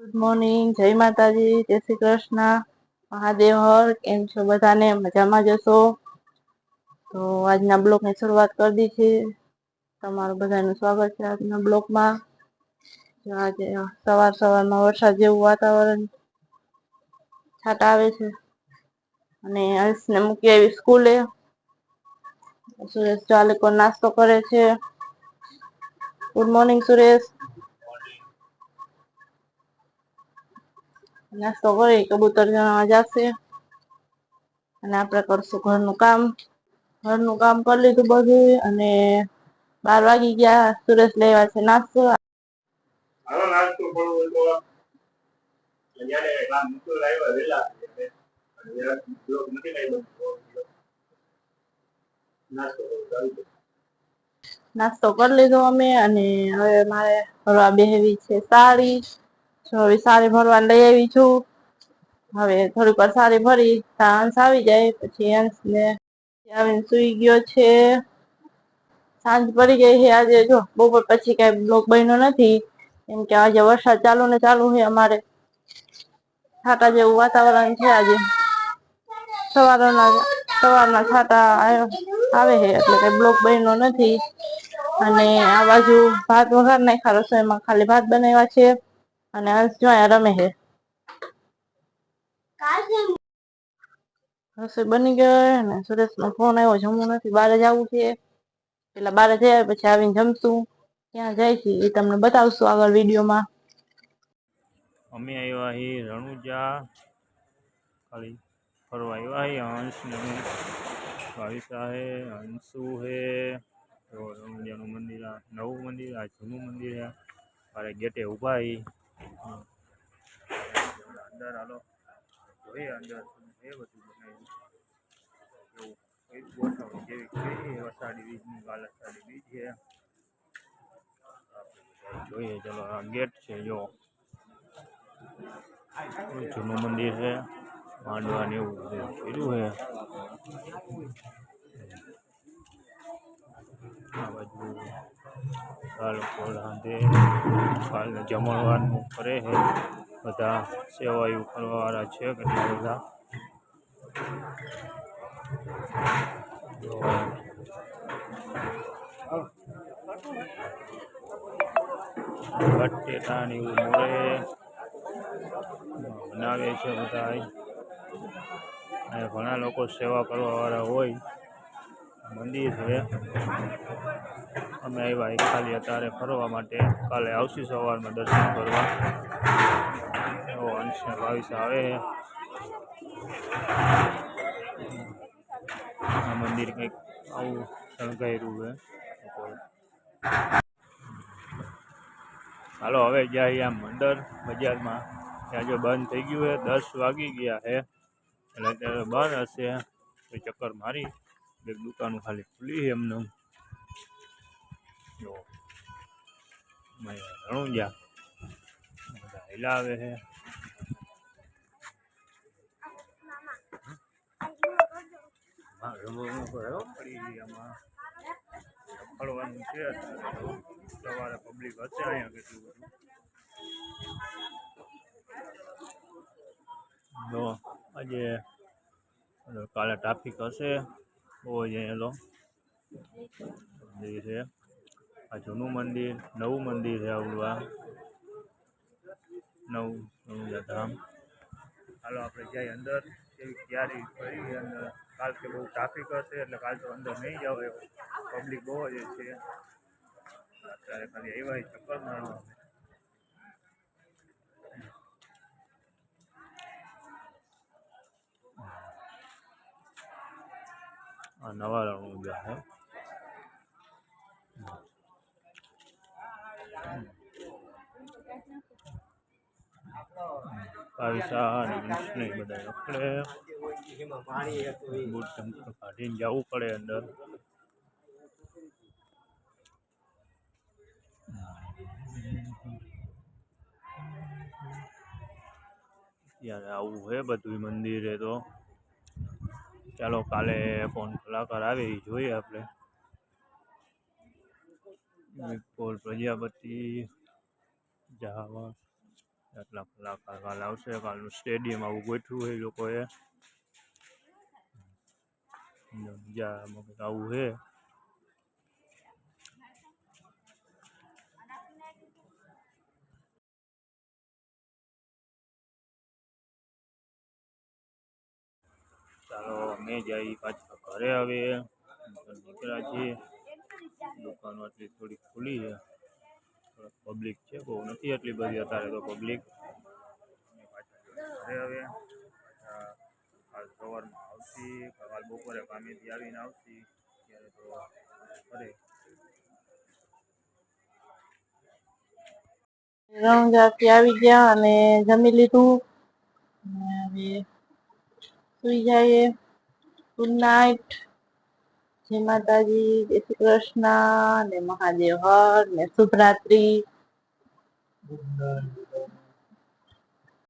Good morning, જય માતાજી, જય શ્રી કૃષ્ણ, મહાદેવ હર. કેમ છો બધાને? મજામાં જશો? તો આજના બ્લોગની શરૂઆત કરી દી છે. તમારું બધાનું સ્વાગત છે આજના બ્લોગમાં. આજે સવારમાં વરસાદ જેવું વાતાવરણ, છાંટા આવે છે અને અંશને મૂકી આવી સ્કૂલે. સુરેશ ચાલીકો નાસ્તો કરે છે. Good morning Suresh. નાસ્તો કરી કબૂતર ચણવા જાશે અને આપડે કરશું ઘરનું કામ. ઘરનું કામ કરી લીધું બધું અને 12 વાગી ગયા. સુરેશ લઈ આવ્યા છે નાસ્તો. હાલો નાસ્તો કરવો હોય તો નાસ્તો કરી લીધો અમે અને હવે મારે ભરવા બેહેવી છે સાડી. જો હવે સાડી ભરવા લઈ આવી છું. હવે થોડીક વાર સાડી ભરી, અંશ આવી જાય પછી અંશને આવીને સુઈ ગયો છે. સાંજ પડી ગઈ છે. આજે જો બપોર પછી કઈ બ્લોગ બન્યો નથી. કેમ કે આજે વરસાદ ચાલુ ને ચાલુ છે અમારે. છાટા જેવું વાતાવરણ છે આજે. સવારના છાટા આવે છે એટલે કઈ બ્લોક બન્યો નથી. અને આ બાજુ ભાત વઘાર નાખ્યા, રસોઈમાં ખાલી ભાત બનાવ્યા છે. અને અંશ જો અહીંયા રમે છે. રસોઈ બની ગઈ ને સુરેશનો ફોન આવ્યો, જમવું નથી બહાર જવું છે. પેલા બાર જઈ આવે પછી આવીને જમશું. ક્યાં જાય છે એ તમને બતાવશું આગળ વિડીયોમાં. અમે આવ્યા અહીં રણુજા ખાલી ફરવા આવ્યા. અંશ ને ભાવિસા હે, અંશુ હે, રણુજાનું મંદિર, નવું મંદિર, આ જૂનું મંદિર હે. મારે ગેટે ઉભા અંદર હાલો જોઈએ અંદર એ બધું બનાવ્યું એવું ગોઠવણી જેવી અષાઢી બીજની કાલ અષાઢી બીજ છે. જોઈએ ચલો આ ગેટ છે જો જૂનું મંદિર છે. માંડવા ને એવું કર્યું છે. આ બાજુ લોકો રાંધે, કાલને જમણવારનું કરે છે. બધા સેવાયું કરવા વાળા છે કેટલા બધા. બટેટા ને એવું મળે બનાવે છે બધા. અને ઘણા લોકો સેવા કરવા વાળા હોય. મંદિર છે. અમે આવ્યા ખાલી અત્યારે ફરવા માટે. કાલે આવશું સવારમાં દર્શન કરવા. અંશ ને ભાવિસા આવે છે. આ મંદિર કંઈક આવું શણગાયરું છે. હાલો હવે જાય આમ અંદર બજારમાં. ત્યાં જો બંધ થઈ ગયું છે, 10 વાગી ગયા છે એટલે અત્યારે બંધ હશે. ચક્કર મારી એક દુકાનો ખાલી ખુલી છે એમને. જો રણુજા બધા હિલાવે છે. ફળવાનું છે સવારે પબ્લિક હશે અહીંયા કેટલું બધું. જો આજે કાલે ટ્રાફિક હશે બહુ જ અહીંયા મંદિર છે. આ જૂનું મંદિર, નવું મંદિર છે આવડું આ નવું રણુજા ધામ. હાલો આપણે જાય અંદર. એવી તૈયારી કરી અંદર. કાલ કે બહુ ટ્રાફિક હશે એટલે કાલ તો અંદર નહીં જાવ એવું પબ્લિક બહુ જ છે. અત્યારે ખાલી આવ્યા ચક્કર મારવા. આ નવા રણુજા છે. ભાવિસા અને અંશને બધા રખડે. બૂટ ચંપલ કાઢીને જવું પડે અંદર. ત્યારે આવું છે બધું મંદિરે તો. ચાલો કાલે કોણ કલાકાર આવે એ જોઈએ આપણે. વિપુલ પ્રજાપતિ, જાવા કેટલા કલાકાર કાલ આવશે. કાલનું સ્ટેડિયમ આવું ગોઠવ્યું હોય એ લોકોએ. બીજા આવું છે. ચાલો અમે જઈ પાછા ઘરે હવે નીકળ્યા છીએ. દુકાનો એટલી થોડી ખુલી છે, પબ્લિક છે, બહુ નથી એટલી બધી અત્યારે તો પબ્લિક. ઘરે હવે કાલ સવારમાં આવતી, કાલ બપોરે કામેથી આવીને આવતી ત્યારે તો ઘરે. રણુજાથી આવી ગયા અને જમી લીધું. હવે સુઈ જઈએ. Good night. જય માતાજી, જય શ્રી કૃષ્ણ ને મહાદેવ હર ને શુભરાત્રી. Good night.